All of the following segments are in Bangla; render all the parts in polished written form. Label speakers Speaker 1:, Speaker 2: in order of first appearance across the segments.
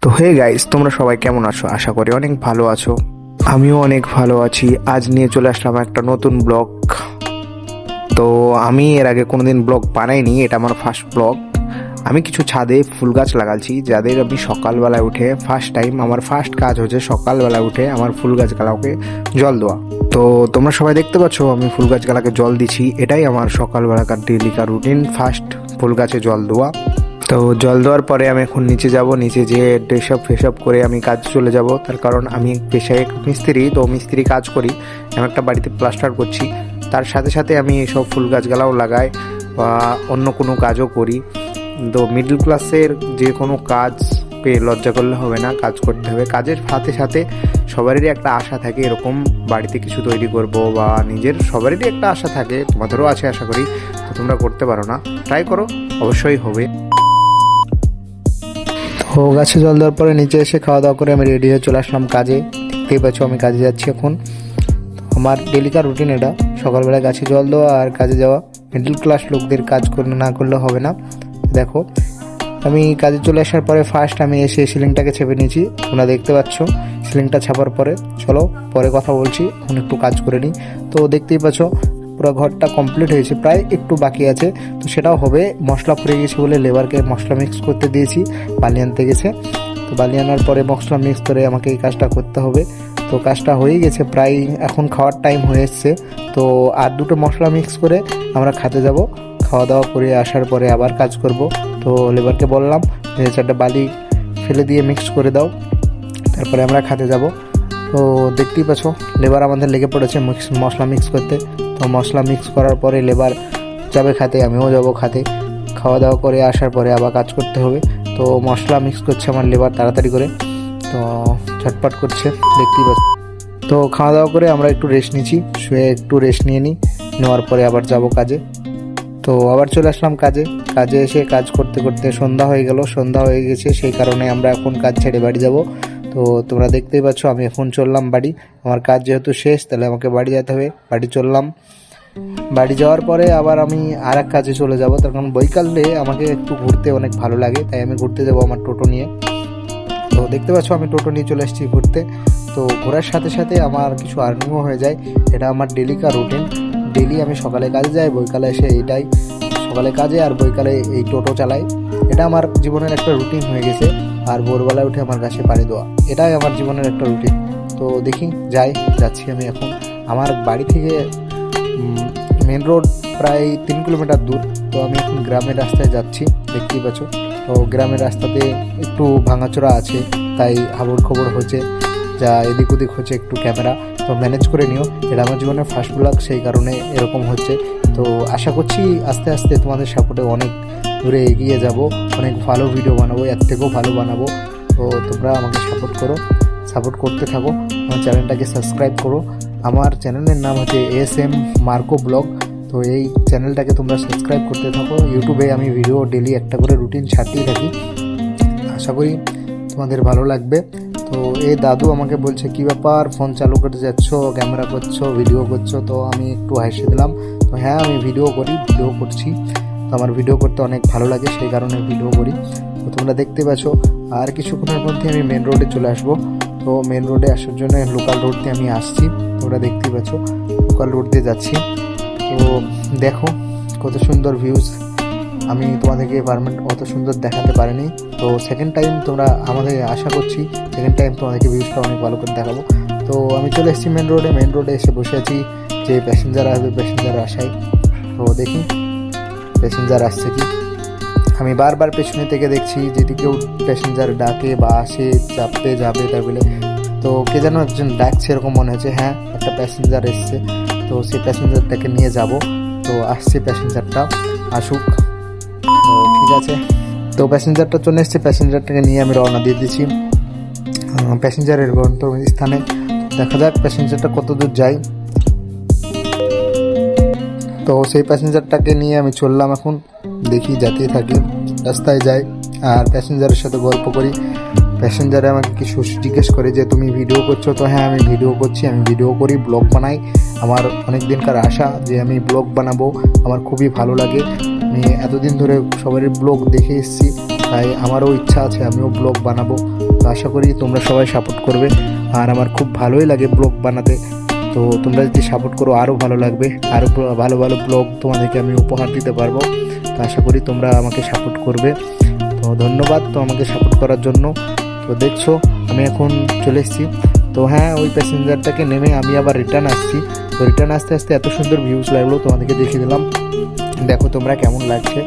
Speaker 1: তো হে গাইস, তোমরা সবাই কেমন আছো? আশা করি অনেক ভালো আছো। আমিও অনেক ভালো আছি। আজ নিয়ে চলে আসলাম একটা নতুন ব্লগ। তো আমি এর আগে কোনোদিন ব্লগ বানাইনি, এটা আমার ফার্স্ট ব্লগ। আমি কিছু ছাদে ফুল গাছ লাগাচ্ছি, যাদের আমি সকালবেলায় উঠে ফার্স্ট টাইম আমার ফার্স্ট কাজ হচ্ছে সকালবেলা উঠে আমার ফুল গাছগুলোকে জল দেওয়া। তো তোমরা সবাই দেখতে পাচ্ছ আমি ফুল গাছগুলোকে জল দিচ্ছি। এটাই আমার সকালবেলাকার ডেলিকার রুটিন, ফার্স্ট ফুল গাছে জল দেওয়া। তো জল দেওয়ার পরে আমি এখন নিচে যাব, নিচে যেয়ে ড্রেসআপ ফ্রেশআপ করে আমি কাজ চলে যাব। তার কারণ আমি পেশায় মিস্ত্রি, তো মিস্ত্রি কাজ করি। আমি একটা বাড়িতে প্লাস্টার করছি, তার সাথে সাথে আমি সব ফুল গাছগুলাও লাগাই বা অন্য কোনো কাজও করি। তো মিডল ক্লাসের যে কোনো কাজ পেয়ে লজ্জা করলে হবে না, কাজ করতে হবে। কাজের সাথে সাথে সবারই একটা আশা থাকে এরকম বাড়িতে কিছু তৈরি করব, বা নিজের সবারই একটা আশা থাকে, তোমাদেরও আছে আশা করি। তো তোমরা করতে পারো না, ট্রাই করো, অবশ্যই হবে। তো গাছে জল দেওয়ার পরে নিচে এসে খাওয়া দাওয়া করে আমি রেডি হয়ে চলে আসলাম কাজে। দেখতেই পাচ্ছ আমি কাজে যাচ্ছি এখন। আমার ডেলিকার রুটিন এটা, সকালবেলা গাছে জল দেওয়া আর কাজে যাওয়া। মিডল ক্লাস লোকদের কাজ করলে না করলে হবে না। দেখো আমি কাজে চলে আসার পরে ফার্স্ট আমি এসে সিলিংটাকে ছেপে নিয়েছি, তোমরা দেখতে পাচ্ছ। সিলিংটা ছাপার পরে চলো পরে কথা বলছি, এখন একটু কাজ করে নিই। তো দেখতেই পাচ্ছ পুরো ঘরটা কমপ্লিট হয়েছে, প্রায় একটু বাকি আছে, তো সেটাও হবে। মশলা পুড়ে গেছে বলে লেবারকে মশলা মিক্স করতে দিয়েছি, বালি আনতে গেছে। তো বালি আনার পরে মশলা মিক্স করে আমাকে এই কাজটা করতে হবে। তো কাজটা হয়ে গেছে প্রায়, এখন খাওয়ার টাইম হয়ে এসছে। তো আর দুটো মশলা মিক্স করে আমরা খেতে যাব। খাওয়া দাওয়া করে আসার পরে আবার কাজ করব। তো লেবারকে বললাম যে 4টা বালি ফেলে দিয়ে মিক্স করে দাও, তারপরে আমরা খেতে যাব। তো দেখতেই পাচ্ছ লেবার আমাদের লেগে পড়েছে মশলা মিক্স করতে। তো মশলা মিক্স করার পরে লেবার যাবে খাতে, আমিও যাব খাতে। খাওয়া দাওয়া করে আসার পরে আবার কাজ করতে হবে। তো মশলা মিক্স করছে আমার লেবার তাড়াতাড়ি করে, তো ঝটপট করছে দেখতেই পাচ্ছ। তো খাওয়া দাওয়া করে আমরা একটু রেস্ট নিচ্ছি, শুয়ে একটু রেস্ট নিয়ে নিই, নেওয়ার পরে আবার যাব কাজে। তো আবার চলে আসলাম কাজে। কাজে এসে কাজ করতে করতে সন্ধ্যা হয়ে গেল, সন্ধ্যা হয়ে গেছে, সেই কারণে আমরা এখন কাজ ছেড়ে বাড়ি যাব। তো তোমরা দেখতেই পাচ্ছ আমি এখন চললাম বাড়ি। আমার কাজ যেহেতু শেষ, তাহলে আমাকে বাড়ি যেতে হবে। বাড়ি চললাম। বাড়ি যাওয়ার পরে আবার আমি আর এক কাজে চলে যাব, তার কারণ বৈকালে আমাকে একটু ঘুরতে অনেক ভালো লাগে, তাই আমি ঘুরতে যাব আমার টোটো নিয়ে। তো দেখতে পাচ্ছ আমি টোটো নিয়ে চলে এসেছি ঘুরতে। তো ঘোরার সাথে সাথে আমার কিছু আর্নিংও হয়ে যায়, এটা আমার ডেলিকার রুটিন। ডেলি আমি সকালে কাজে যাই, বৈকালে এসে এইটাই, সকালে কাজে আর বৈকালে এই টোটো চালাই। এটা আমার জীবনের একটা রুটিন হয়ে গেছে। আর ভোরবেলায় উঠে আমার গাছে পানি দেওয়া, এটাই আমার জীবনের একটা রুটিন। তো দেখি যাচ্ছি আমি এখন। আমার বাড়ি থেকে মেন রোড প্রায় 3 কিলোমিটার দূর। তো আমি এখন গ্রামের রাস্তায় যাচ্ছি, দেখতেই পাচ্ছ। তো গ্রামের রাস্তাতে একটু ভাঙাচোরা আছে, তাই হাবড় খবর হচ্ছে, যা এদিক ওদিক হচ্ছে একটু ক্যামেরা, তো ম্যানেজ করে নিও। এটা আমার জীবনের ফার্স্ট ব্লগ, সেই কারণে এরকম হচ্ছে। তো আশা করছি আস্তে আস্তে তোমাদের সাপোর্টে অনেক দূরে এগিয়ে যাব, অনেক ভালো ভিডিও বানাবো, এর থেকেও ভালো বানাবো। তো তোমরা আমাকে সাপোর্ট করো, সাপোর্ট করতে থাকো। আমার চ্যানেলটাকে সাবস্ক্রাইব করো। আমার চ্যানেলের নাম হচ্ছে SM মার্কো ব্লগ। তো এই চ্যানেলটাকে তোমরা সাবস্ক্রাইব করতে থাকো। ইউটিউবে আমি ভিডিও ডেলি একটা করে রুটিন ছাড়তেই থাকি, আশা করি তোমাদের ভালো লাগবে। তো এই দাদু আমাকে বলছে কী ব্যাপার, ফোন চালু করে যাচ্ছ, ক্যামেরা করছো, ভিডিও করছো? তো আমি একটু হাসি দিলাম। তো হ্যাঁ, আমি ভিডিও করছি। তো আমার ভিডিও করতে অনেক ভালো লাগে, সেই কারণে ভিডিও করি। তো তোমরা দেখতে পাচ্ছ আর কিছুক্ষণের মধ্যে আমি মেন রোডে চলে আসবো। তো মেন রোডে আসার জন্য লোকাল রোড দিয়ে আমি আসছি, তোমরা দেখতেই পাচ্ছ লোকাল রোড দিয়ে যাচ্ছি। তো দেখো কত সুন্দর ভিউজ, আমি তোমাদেরকে পারমানেন্ট অত সুন্দর দেখাতে পারিনি। তো সেকেন্ড টাইম তোমরা আমাদের, আশা করছি সেকেন্ড টাইম তোমাদেরকে ভিউজটা অনেক ভালো করে দেখাবো। তো আমি চলে এসেছি মেন রোডে এসে বসে আছি, যে প্যাসেঞ্জার আসবে প্যাসেঞ্জার আসাই। তো দেখি প্যাসেঞ্জার আসছে কি। আমি বারবার পেছনে থেকে দেখছি যদি কেউ প্যাসেঞ্জার ডাকে বা আসে, চাপতে যাবে তাই বলে। তো কে যেন একজন ডাকছে এরকম মনে হচ্ছে, হ্যাঁ একটা প্যাসেঞ্জার এসছে। তো সেই প্যাসেঞ্জারটাকে নিয়ে যাব। তো আসছে প্যাসেঞ্জারটা, আসুক। তো ঠিক আছে, তো প্যাসেঞ্জারটা চলে এসছে, প্যাসেঞ্জারটাকে নিয়ে আমি রওনা দিয়ে দিচ্ছি প্যাসেঞ্জারের গন্তব্যস্থানে। দেখা যাক প্যাসেঞ্জারটা কত দূর যায়। তো সেই প্যাসেঞ্জারটাকে নিয়ে আমি চললাম এখন, দেখি যেতেই থাকি, রাস্তায় যাই আর প্যাসেঞ্জারের সাথে গল্প করি। প্যাসেঞ্জারে আমাকে কিছু জিজ্ঞেস করে যে তুমি ভিডিও করছো? তো হ্যাঁ আমি ভিডিও করছি, আমি ভিডিও করি, ব্লগ বানাই। আমার অনেক দিনকার আশা যে আমি ব্লগ বানাবো, আমার খুবই ভালো লাগে। আমি এতদিন ধরে সবারই ব্লগ দেখে এসেছি, তাই আমারও ইচ্ছা আছে আমিও ব্লগ বানাবো। তো আশা করি তোমরা সবাই সাপোর্ট করবে। আর আমার খুব ভালোই লাগে ব্লগ বানাতে, তো তোমরা যদি সাপোর্ট করো আরও ভালো লাগবে, আরও ভালো ভালো ব্লগ তোমাদেরকে আমি উপহার দিতে পারবো। তো আশা করি তোমরা আমাকে সাপোর্ট করবে। তো ধন্যবাদ তো আমাকে সাপোর্ট করার জন্য। তো দেখছো আমি এখন চলে এসেছি। তো হ্যাঁ, ওই প্যাসেঞ্জারটাকে নেমে আমি আবার রিটার্ন আসছি। তো রিটার্ন আসতে আসতে এত সুন্দর ভিউজ লাগলো, তোমাদেরকে দেখিয়ে দিলাম। দেখো তোমরা কেমন লাগছে।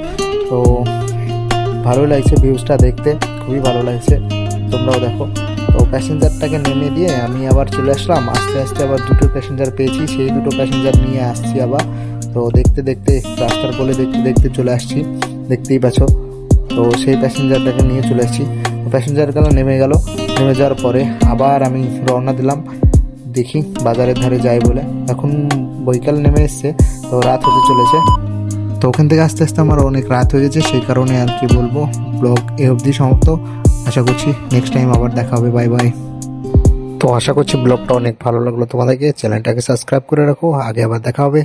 Speaker 1: তো ভালো লাগছে ভিউজটা দেখতে, খুবই ভালো লাগছে, তোমরাও দেখো। তো প্যাসেঞ্জারটাকে নেমে দিয়ে আমি আবার চলে আসলাম। আস্তে আস্তে আবার দুটো প্যাসেঞ্জার পেয়েছি, সেই দুটো প্যাসেঞ্জার নিয়ে আসছি আবার। তো দেখতে দেখতে রাস্তার কোলে দেখতে দেখতে চলে আসছি, দেখতেই পাচ্ছ। তো সেই প্যাসেঞ্জারটাকে নিয়ে চলে আসছি। প্যাসেঞ্জারগুলো নেমে গেল, নেমে যাওয়ার পরে আবার আমি রওনা দিলাম, দেখি বাজারের ধারে যাই বলে। এখন বৈকাল নেমে এসছে, তো রাত হতে চলেছে। তো ওখান থেকে আস্তে আস্তে আমার অনেক রাত হয়ে গেছে, সেই কারণে আর কি বলবো, ব্লগ এ অবধি সমাপ্ত। আশা করছি নেক্সট টাইম আবার দেখা হবে। Bye bye. তো আশা করছি ব্লগটা অনেক ভালো লাগলো তোমাদেরকে। চ্যানেলটাকে সাবস্ক্রাইব করে রাখো, আগে আবার দেখা হবে।